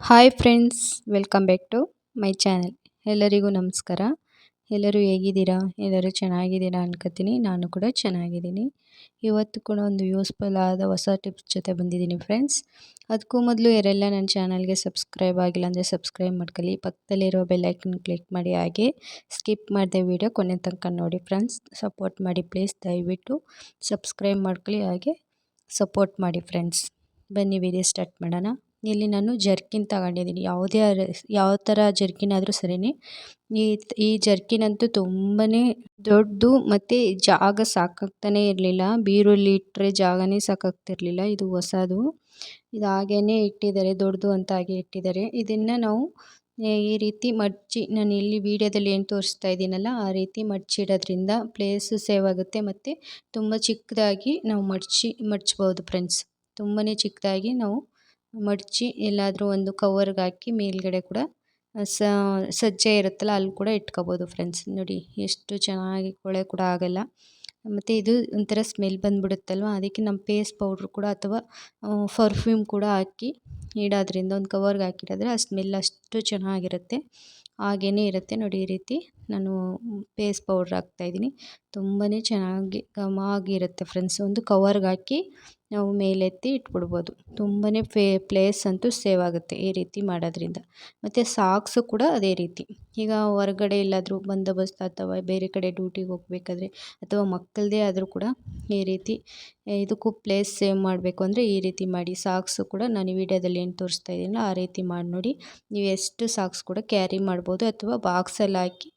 Hi friends, welcome back to my channel. ಎಲ್ಲರಿಗೂ ನಮಸ್ಕಾರ. ಎಲ್ಲರೂ ಹೇಗಿದ್ದೀರಾ? ಎಲ್ಲರೂ ಚೆನ್ನಾಗಿದ್ದೀರಾ ಅನ್ಕೋತೀನಿ. ನಾನು ಕೂಡ ಚೆನ್ನಾಗಿದ್ದೀನಿ. ಇವತ್ತು ಕೂಡ ಒಂದು ಯೂಸ್ಫುಲ್ ಆದ ಹೊಸ ಟಿಪ್ಸ್ ಜೊತೆ ಬಂದಿದ್ದೀನಿ ಫ್ರೆಂಡ್ಸ್. ಅದಕ್ಕೂ ಮೊದಲು ಯಾರೆಲ್ಲ ನನ್ನ ಚಾನಲ್ಗೆ ಸಬ್ಸ್ಕ್ರೈಬ್ ಆಗಿಲ್ಲ ಅಂದರೆ ಸಬ್ಸ್ಕ್ರೈಬ್ ಮಾಡ್ಕೊಳ್ಳಿ. ಪಕ್ಕದಲ್ಲಿರೋ ಬೆಲ್ಲೈಕನ್ ಕ್ಲಿಕ್ ಮಾಡಿ, ಹಾಗೆ ಸ್ಕಿಪ್ ಮಾಡದೆ ವಿಡಿಯೋ ಕೊನೆ ತನಕ ನೋಡಿ ಫ್ರೆಂಡ್ಸ್. ಸಪೋರ್ಟ್ ಮಾಡಿ ಪ್ಲೀಸ್, ದಯವಿಟ್ಟು ಸಬ್ಸ್ಕ್ರೈಬ್ ಮಾಡ್ಕೊಳ್ಳಿ, ಹಾಗೆ ಸಪೋರ್ಟ್ ಮಾಡಿ ಫ್ರೆಂಡ್ಸ್. ಬನ್ನಿ ವಿಡಿಯೋ ಸ್ಟಾರ್ಟ್ ಮಾಡೋಣ. ಇಲ್ಲಿ ನಾನು ಜರ್ಕಿನ್ ತಗೊಂಡಿದ್ದೀನಿ. ಯಾವ ಥರ ಜರ್ಕಿನ್ ಆದರೂ ಸರಿಯೇ. ಈ ಜರ್ಕಿನ್ ಅಂತೂ ತುಂಬಾ ದೊಡ್ಡದು ಮತ್ತು ಜಾಗ ಸಾಕಾಗ್ತಾನೆ ಇರಲಿಲ್ಲ. ಬೀರಲ್ಲಿ ಇಟ್ಟರೆ ಜಾಗನೇ ಸಾಕಾಗ್ತಿರ್ಲಿಲ್ಲ. ಇದು ಹೊಸದು, ಇದು ಹಾಗೇ ಇಟ್ಟಿದ್ದಾರೆ, ದೊಡ್ಡದು ಅಂತ ಹಾಗೆ ಇಟ್ಟಿದ್ದಾರೆ. ಇದನ್ನು ನಾವು ಈ ರೀತಿ ಮಡಚಿ, ನಾನು ಇಲ್ಲಿ ವಿಡಿಯೋದಲ್ಲಿ ಏನು ತೋರಿಸ್ತಾ ಇದ್ದೀನಲ್ಲ ಆ ರೀತಿ ಮಡಚಿಡೋದ್ರಿಂದ ಪ್ಲೇಸು ಸೇವ್ ಆಗುತ್ತೆ ಮತ್ತು ತುಂಬ ಚಿಕ್ಕದಾಗಿ ನಾವು ಮಡಚ್ಬೋದು ಫ್ರೆಂಡ್ಸ್. ತುಂಬಾ ಚಿಕ್ಕದಾಗಿ ನಾವು ಮಡಚಿ ಎಲ್ಲಾದರೂ ಒಂದು ಕವರ್ಗೆ ಹಾಕಿ ಮೇಲ್ಗಡೆ ಕೂಡ ಸಜ್ಜೆ ಇರುತ್ತಲ್ಲ ಅಲ್ಲಿ ಕೂಡ ಇಟ್ಕೋಬೋದು ಫ್ರೆಂಡ್ಸ್. ನೋಡಿ ಎಷ್ಟು ಚೆನ್ನಾಗಿ ಕೊಳೆ ಕೂಡ ಆಗಲ್ಲ. ಮತ್ತು ಇದು ಒಂಥರ ಸ್ಮೆಲ್ ಬಂದುಬಿಡುತ್ತಲ್ವ, ಅದಕ್ಕೆ ನಮ್ಮ ಫೇಸ್ ಪೌಡ್ರ್ ಕೂಡ ಅಥವಾ ಪರ್ಫ್ಯೂಮ್ ಕೂಡ ಹಾಕಿ ಇಡೋದ್ರಿಂದ, ಒಂದು ಕವರ್ಗೆ ಹಾಕಿಡೋದ್ರೆ ಆ ಸ್ಮೆಲ್ ಅಷ್ಟು ಚೆನ್ನಾಗಿರುತ್ತೆ. ಹಾಗೇ ಇರುತ್ತೆ ನೋಡಿ. ಈ ರೀತಿ ನಾನು ಫೇಸ್ ಪೌಡ್ರ್ ಹಾಕ್ತಾಯಿದ್ದೀನಿ. ತುಂಬಾ ಚೆನ್ನಾಗಿ ಘಮಾಗಿರುತ್ತೆ ಫ್ರೆಂಡ್ಸ್. ಒಂದು ಕವರ್ಗೆ ಹಾಕಿ ನಾವು ಮೇಲೆತ್ತಿ ಇಟ್ಬಿಡ್ಬೋದು. ತುಂಬಾ ಪ್ಲೇಸ್ ಅಂತೂ ಸೇವ್ ಆಗುತ್ತೆ ಈ ರೀತಿ ಮಾಡೋದ್ರಿಂದ. ಮತ್ತು ಸಾಕ್ಸು ಕೂಡ ಅದೇ ರೀತಿ. ಈಗ ಹೊರಗಡೆ ಎಲ್ಲಾದರೂ ಬಂದೋಬಸ್ತ್ ಅಥವಾ ಬೇರೆ ಕಡೆ ಡ್ಯೂಟಿಗೆ ಹೋಗಬೇಕಾದ್ರೆ ಅಥವಾ ಮಕ್ಕಳದೇ ಆದರೂ ಕೂಡ ಈ ರೀತಿ ಇದಕ್ಕೂ ಪ್ಲೇಸ್ ಸೇವ್ ಮಾಡಬೇಕು ಅಂದರೆ ಈ ರೀತಿ ಮಾಡಿ. ಸಾಕ್ಸು ಕೂಡ ನಾನು ಈ ವಿಡಿಯೋದಲ್ಲಿ ಏನು ತೋರಿಸ್ತಾ ಇದ್ದೀನೋ ಆ ರೀತಿ ಮಾಡಿ ನೋಡಿ. ನೀವು ಎಷ್ಟು ಸಾಕ್ಸ್ ಕೂಡ ಕ್ಯಾರಿ ಮಾಡ್ಬೋದು ಅಥವಾ ಬಾಕ್ಸಲ್ಲಿ ಹಾಕಿ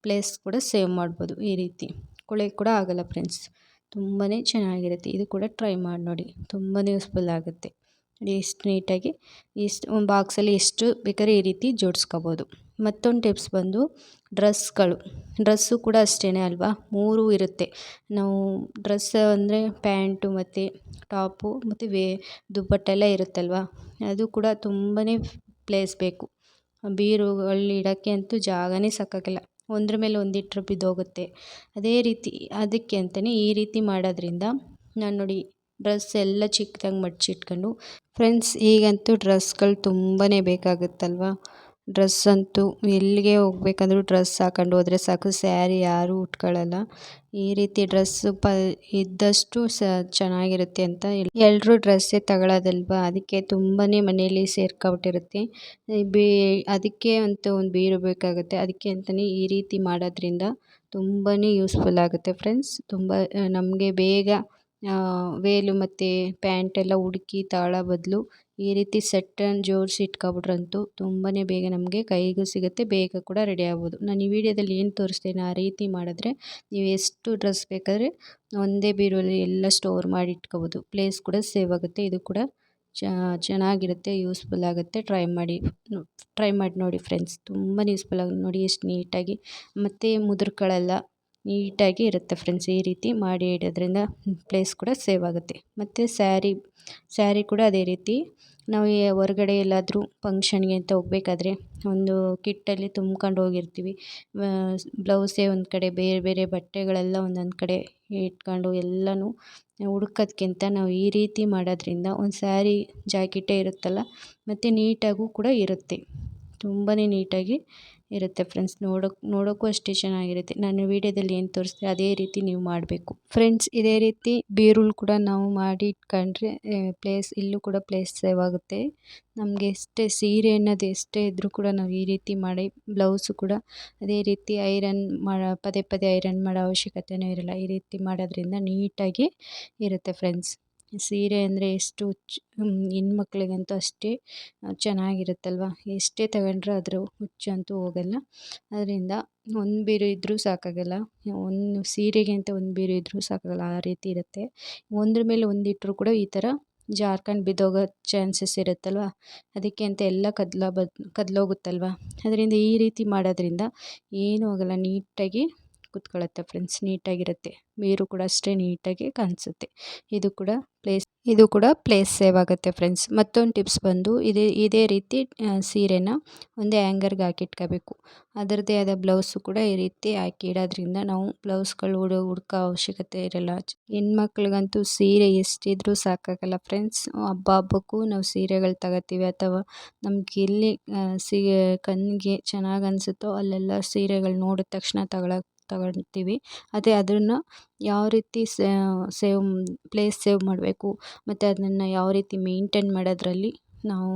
ಪ್ಲೇಸ್ ಕೂಡ ಸೇವ್ ಮಾಡ್ಬೋದು. ಈ ರೀತಿ ಕೊಳೆ ಕೂಡ ಆಗಲ್ಲ ಫ್ರೆಂಡ್ಸ್. ತುಂಬಾ ಚೆನ್ನಾಗಿರುತ್ತೆ. ಇದು ಕೂಡ ಟ್ರೈ ಮಾಡಿ ನೋಡಿ, ತುಂಬಾ ಯೂಸ್ಫುಲ್ ಆಗುತ್ತೆ. ಎಷ್ಟು ನೀಟಾಗಿ ಒಂದು ಬಾಕ್ಸಲ್ಲಿ ಎಷ್ಟು ಬೇಕಾದ್ರೆ ಈ ರೀತಿ ಜೋಡಿಸ್ಕೋಬೋದು. ಮತ್ತೊಂದು ಟಿಪ್ಸ್ ಬಂದು ಡ್ರೆಸ್ಸು ಕೂಡ ಅಷ್ಟೇ ಅಲ್ವಾ, 3 ಇರುತ್ತೆ. ನಾವು ಡ್ರೆಸ್ ಅಂದರೆ ಪ್ಯಾಂಟು ಮತ್ತು ಟಾಪು ಮತ್ತು ದುಪ್ಪಟ್ಟೆಲ್ಲ ಇರುತ್ತಲ್ವ, ಅದು ಕೂಡ ತುಂಬಾ ಪ್ಲೇಸ್ ಬೇಕು. ಬೀರುಗಳಲ್ಲಿ ಇಡೋಕ್ಕೆ ಅಂತೂ ಜಾಗನೇ ಸಾಕಾಗಲ್ಲ. ಒಂದ್ರ ಮೇಲೆ ಒಂದಿಟ್ಟರೆ ಬಿದ್ದೋಗುತ್ತೆ. ಅದೇ ರೀತಿ ಅದಕ್ಕೆ ಅಂತಲೇ ಈ ರೀತಿ ಮಾಡೋದ್ರಿಂದ ನಾನು ನೋಡಿ ಡ್ರೆಸ್ ಎಲ್ಲ ಚಿಕ್ಕದಾಗಿ ಮಡಚಿಟ್ಕೊಂಡು ಫ್ರೆಂಡ್ಸ್. ಈಗಂತೂ ಡ್ರೆಸ್ಗಳು ತುಂಬಾ ಬೇಕಾಗುತ್ತಲ್ವ. ಡ್ರೆಸ್ ಅಂತೂ ಎಲ್ಲಿಗೆ ಹೋಗ್ಬೇಕಂದ್ರೂ ಡ್ರೆಸ್ ಹಾಕೊಂಡು ಹೋದರೆ ಸಾಕು, ಸ್ಯಾರಿ ಯಾರೂ ಉಟ್ಕೊಳ್ಳಲ್ಲ. ಈ ರೀತಿ ಡ್ರೆಸ್ಸು ಇದ್ದಷ್ಟು ಚೆನ್ನಾಗಿರುತ್ತೆ ಅಂತ ಎಲ್ಲರೂ ಡ್ರೆಸ್ಸೇ ತಗೊಳ್ಳೋದಲ್ವ. ಅದಕ್ಕೆ ತುಂಬಾ ಮನೆಯಲ್ಲಿ ಸೇರ್ಕೊಬಿಟ್ಟಿರುತ್ತೆ. ಅದಕ್ಕೆ ಅಂತ ಒಂದು ಬೀರು ಬೇಕಾಗುತ್ತೆ. ಅದಕ್ಕೆ ಅಂತಲೇ ಈ ರೀತಿ ಮಾಡೋದ್ರಿಂದ ತುಂಬಾ ಯೂಸ್ಫುಲ್ ಆಗುತ್ತೆ ಫ್ರೆಂಡ್ಸ್. ತುಂಬ ನಮಗೆ ಬೇಗ ವೇಲು ಮತ್ತು ಪ್ಯಾಂಟೆಲ್ಲ ಹುಡುಕಿ ತಗೊಳ್ಳೋ ಬದಲು ಈ ರೀತಿ ಸೆಟ್ಟನ್ನು ಜೋಡಿಸಿ ಇಟ್ಕೊಬಿಟ್ರಂತೂ ತುಂಬಾ ಬೇಗ ನಮಗೆ ಕೈಗೂ ಸಿಗುತ್ತೆ, ಬೇಗ ಕೂಡ ರೆಡಿ ಆಗ್ಬೋದು. ನಾನು ಈ ವಿಡಿಯೋದಲ್ಲಿ ಏನು ತೋರಿಸ್ತೀನಿ ಆ ರೀತಿ ಮಾಡಿದ್ರೆ ನೀವು ಎಷ್ಟು ಡ್ರೆಸ್ ಬೇಕಾದರೆ ಒಂದೇ ಬೀರುವಲ್ಲಿ ಎಲ್ಲ ಸ್ಟೋರ್ ಮಾಡಿ ಇಟ್ಕೋಬೋದು. ಪ್ಲೇಸ್ ಕೂಡ ಸೇವ್ ಆಗುತ್ತೆ. ಇದು ಕೂಡ ಚೆನ್ನಾಗಿರುತ್ತೆ, ಯೂಸ್ಫುಲ್ ಆಗುತ್ತೆ. ಟ್ರೈ ಮಾಡಿ ನೋಡಿ ಫ್ರೆಂಡ್ಸ್. ತುಂಬಾ ಯೂಸ್ಫುಲ್ ಆಗುತ್ತೆ ನೋಡಿ, ಎಷ್ಟು ನೀಟಾಗಿ ಮತ್ತು ಮುದುರ್ಕೊಳ್ಳಲ್ಲ, ನೀಟಾಗಿ ಇರುತ್ತೆ ಫ್ರೆಂಡ್ಸ್. ಈ ರೀತಿ ಮಾಡಿ ಇಡೋದ್ರಿಂದ ಪ್ಲೇಸ್ ಕೂಡ ಸೇವ್ ಆಗುತ್ತೆ. ಮತ್ತು ಸ್ಯಾರಿ ಕೂಡ ಅದೇ ರೀತಿ. ನಾವು ಹೊರಗಡೆ ಎಲ್ಲಾದರೂ ಫಂಕ್ಷನ್ಗೆ ಅಂತ ಹೋಗ್ಬೇಕಾದ್ರೆ ಒಂದು ಕಿಟ್ಟಲ್ಲಿ ತುಂಬ್ಕೊಂಡು ಹೋಗಿರ್ತೀವಿ. ಬ್ಲೌಸೇ ಒಂದು ಕಡೆ, ಬೇರೆ ಬೇರೆ ಬಟ್ಟೆಗಳೆಲ್ಲ ಒಂದೊಂದು ಕಡೆ ಇಟ್ಕೊಂಡು ಎಲ್ಲನೂ ಹುಡ್ಕೋದ್ಕಿಂತ ನಾವು ಈ ರೀತಿ ಮಾಡೋದ್ರಿಂದ ಒಂದು ಸ್ಯಾರಿ ಜಾಕೆಟೇ ಇರುತ್ತಲ್ಲ, ಮತ್ತು ನೀಟಾಗೂ ಕೂಡ ಇರುತ್ತೆ. ತುಂಬಾ ನೀಟಾಗಿ ಇರುತ್ತೆ ಫ್ರೆಂಡ್ಸ್. ನೋಡೋಕ್ಕೂ ಅಷ್ಟೇ ಚೆನ್ನಾಗಿರುತ್ತೆ. ನಾನು ವಿಡಿಯೋದಲ್ಲಿ ಏನು ತೋರಿಸ್ತೀನಿ ಅದೇ ರೀತಿ ನೀವು ಮಾಡಬೇಕು ಫ್ರೆಂಡ್ಸ್. ಇದೇ ರೀತಿ ಬೀರುಳು ಕೂಡ ನಾವು ಮಾಡಿ ಇಟ್ಕೊಂಡ್ರೆ ಇಲ್ಲೂ ಕೂಡ ಪ್ಲೇಸ್ ಸೇವ್ ಆಗುತ್ತೆ. ನಮಗೆ ಸೀರೆ ಅನ್ನೋದು ಎಷ್ಟೇ ಇದ್ದರೂ ಕೂಡ ನಾವು ಈ ರೀತಿ ಮಾಡಿ, ಬ್ಲೌಸು ಕೂಡ ಅದೇ ರೀತಿ ಪದೇ ಪದೇ ಐರನ್ ಮಾಡೋ ಅವಶ್ಯಕತೆಯೂ ಇರಲ್ಲ. ಈ ರೀತಿ ಮಾಡೋದ್ರಿಂದ ನೀಟಾಗಿ ಇರುತ್ತೆ ಫ್ರೆಂಡ್ಸ್. ಸೀರೆ ಅಂದರೆ ಎಷ್ಟು ಹೆಣ್ಮಕ್ಳಿಗಂತೂ ಅಷ್ಟೇ ಚೆನ್ನಾಗಿರುತ್ತಲ್ವ. ಎಷ್ಟೇ ತಗೊಂಡ್ರೂ ಅದ್ರ ಹುಚ್ಚಂತೂ ಹೋಗಲ್ಲ. ಅದರಿಂದ ಒಂದು ಬೀರು ಇದ್ದರೂ ಸಾಕಾಗಲ್ಲ. ಒಂದು ಸೀರೆಗೆ ಅಂತ ಒಂದು ಬೀರು ಇದ್ದರೂ ಸಾಕಾಗಲ್ಲ, ಆ ರೀತಿ ಇರುತ್ತೆ. ಒಂದ್ರ ಮೇಲೆ ಒಂದಿಟ್ಟರೂ ಕೂಡ ಈ ಥರ ಜಾರ್ಕೊಂಡು ಬಿದ್ದೋಗೋ ಚಾನ್ಸಸ್ ಇರುತ್ತಲ್ವ, ಅದಕ್ಕೆ ಅಂತ ಎಲ್ಲ ಕದ್ಲೋಗುತ್ತಲ್ವ. ಅದರಿಂದ ಈ ರೀತಿ ಮಾಡೋದ್ರಿಂದ ಏನೂ ಆಗೋಲ್ಲ, ನೀಟಾಗಿ ಕೂತ್ಕೊಳ್ಳುತ್ತೆ ಫ್ರೆಂಡ್ಸ್, ನೀಟಾಗಿರುತ್ತೆ. ಬೀರು ಕೂಡ ಅಷ್ಟೇ ನೀಟಾಗಿ ಕಾಣಿಸುತ್ತೆ. ಇದು ಕೂಡ ಪ್ಲೇಸ್ ಸೇವ್ ಆಗುತ್ತೆ ಫ್ರೆಂಡ್ಸ್. ಮತ್ತೊಂದು ಟಿಪ್ಸ್ ಬಂದು ಇದೇ ರೀತಿ ಸೀರೆನ ಒಂದೇ ಹ್ಯಾಂಗರ್ಗೆ ಹಾಕಿಟ್ಕೋಬೇಕು. ಅದರದ್ದೇ ಆದ ಬ್ಲೌಸು ಕೂಡ ಈ ರೀತಿ ಹಾಕಿ ಇಡೋದ್ರಿಂದ ನಾವು ಬ್ಲೌಸ್ಗಳು ಹುಡ್ಕೋ ಅವಶ್ಯಕತೆ ಇರಲ್ಲ. ಹೆಣ್ಮಕ್ಳಿಗಂತೂ ಸೀರೆ ಎಷ್ಟಿದ್ರೂ ಸಾಕಾಗಲ್ಲ ಫ್ರೆಂಡ್ಸ್. ಹಬ್ಬಕ್ಕೂ ನಾವು ಸೀರೆಗಳು ತಗೋತೀವಿ, ಅಥವಾ ನಮ್ಗೆ ಎಲ್ಲಿ ಕಣ್ಣಿಗೆ ಚೆನ್ನಾಗಿ ಅನಿಸುತ್ತೋ ಅಲ್ಲೆಲ್ಲ ಸೀರೆಗಳು ನೋಡಿದ ತಕ್ಷಣ ತಗೊಳ್ತೀವಿ. ಅದೇ ಅದನ್ನು ಯಾವ ರೀತಿ ಪ್ಲೇಸ್ ಸೇವ್ ಮಾಡಬೇಕು ಮತ್ತು ಅದನ್ನು ಯಾವ ರೀತಿ ಮೇಂಟೈನ್ ಮಾಡೋದ್ರಲ್ಲಿ ನಾವು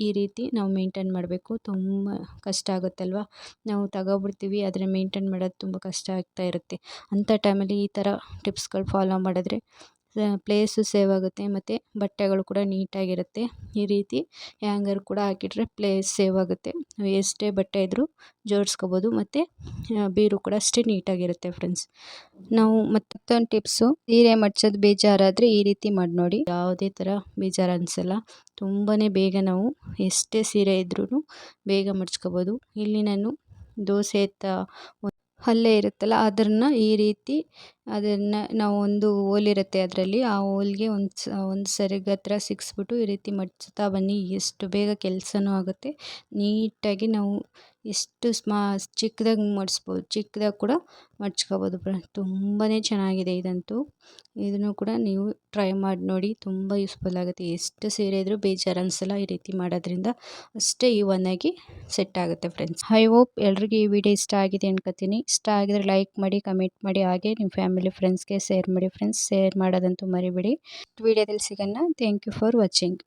ಈ ರೀತಿ ನಾವು ಮೇಂಟೈನ್ ಮಾಡಬೇಕು. ತುಂಬ ಕಷ್ಟ ಆಗುತ್ತಲ್ವ, ನಾವು ತಗೊಬಿಡ್ತೀವಿ ಆದರೆ ಮೇಂಟೈನ್ ಮಾಡೋದು ತುಂಬ ಕಷ್ಟ ಆಗ್ತಾ ಇರುತ್ತೆ. ಅಂಥ ಟೈಮಲ್ಲಿ ಈ ಥರ ಟಿಪ್ಸ್ಗಳು ಫಾಲೋ ಮಾಡಿದ್ರೆ ಪ್ಲೇಸು ಸೇವ್ ಆಗುತ್ತೆ ಮತ್ತು ಬಟ್ಟೆಗಳು ಕೂಡ ನೀಟಾಗಿರುತ್ತೆ. ಈ ರೀತಿ ಹ್ಯಾಂಗರ್ ಕೂಡ ಹಾಕಿಟ್ರೆ ಪ್ಲೇಸ್ ಸೇವ್ ಆಗುತ್ತೆ. ನಾವು ಎಷ್ಟೇ ಬಟ್ಟೆ ಇದ್ದರೂ ಜೋಡಿಸ್ಕೋಬೋದು ಮತ್ತು ಬೀರು ಕೂಡ ಅಷ್ಟೇ ನೀಟಾಗಿರುತ್ತೆ ಫ್ರೆಂಡ್ಸ್. ನಾವು ಮತ್ತೊಂದು ಟಿಪ್ಸು, ಸೀರೆ ಮಡ್ಚೋದು ಬೇಜಾರಾದರೆ ಈ ರೀತಿ ಮಾಡಿ ನೋಡಿ, ಯಾವುದೇ ಥರ ಬೇಜಾರು ಅನಿಸಲ್ಲ. ತುಂಬಾ ಬೇಗ ನಾವು ಎಷ್ಟೇ ಸೀರೆ ಇದ್ರೂ ಬೇಗ ಮಡ್ಚ್ಕೋಬೋದು. ಇಲ್ಲಿ ನಾನು ದೋಸೆ ಹಲ್ಲೆ ಇರುತ್ತಲ್ಲ ಅದನ್ನು ಈ ರೀತಿ ನಾವು ಒಂದು ಹೋಲಿರುತ್ತೆ ಅದರಲ್ಲಿ, ಆ ಹೋಲ್ಗೆ ಒಂದು ಸರಿಗೆ ಹತ್ರ ಸಿಕ್ಕಿಸ್ಬಿಟ್ಟು ಈ ರೀತಿ ಮಡ್ಚ್ತಾ ಬನ್ನಿ. ಎಷ್ಟು ಬೇಗ ಕೆಲಸನೂ ಆಗುತ್ತೆ. ನೀಟಾಗಿ ನಾವು ಎಷ್ಟು ಚಿಕ್ಕದಾಗಿ ಮಡಿಸ್ಬೋದು, ಚಿಕ್ಕದಾಗಿ ಕೂಡ ಮಡ್ಚ್ಕೋಬೋದು. ತುಂಬಾ ಚೆನ್ನಾಗಿದೆ ಇದಂತೂ. ಇದನ್ನು ಕೂಡ ನೀವು ಟ್ರೈ ಮಾಡಿ ನೋಡಿ, ತುಂಬ ಯೂಸ್ಫುಲ್ ಆಗುತ್ತೆ. ಎಷ್ಟು ಸೀರೆ ಇದ್ದರೂ ಬೇಜಾರು ಅನಿಸಲ್ಲ ಈ ರೀತಿ ಮಾಡೋದ್ರಿಂದ. ಅಷ್ಟೇ ಈವನ್ನಾಗಿ ಸೆಟ್ ಆಗುತ್ತೆ ಫ್ರೆಂಡ್ಸ್. ಐ ಹೋಪ್ ಎಲ್ರಿಗೂ ಈ ವಿಡಿಯೋ ಇಷ್ಟ ಆಗಿದೆ ಅನ್ಕೋತೀನಿ. ಇಷ್ಟ ಆಗಿದ್ರೆ ಲೈಕ್ ಮಾಡಿ, ಕಮೆಂಟ್ ಮಾಡಿ, ಹಾಗೆ ನಿಮ್ಮ ಫ್ಯಾಮಿಲಿ ಫ್ರೆಂಡ್ಸ್ಗೆ ಶೇರ್ ಮಾಡಿ ಫ್ರೆಂಡ್ಸ್. ಶೇರ್ ಮಾಡೋದಂತೂ ಮರಿಬೇಡಿ. ವಿಡಿಯೋದಲ್ಲಿ ಸಿಗೋಣ. Thank you for watching.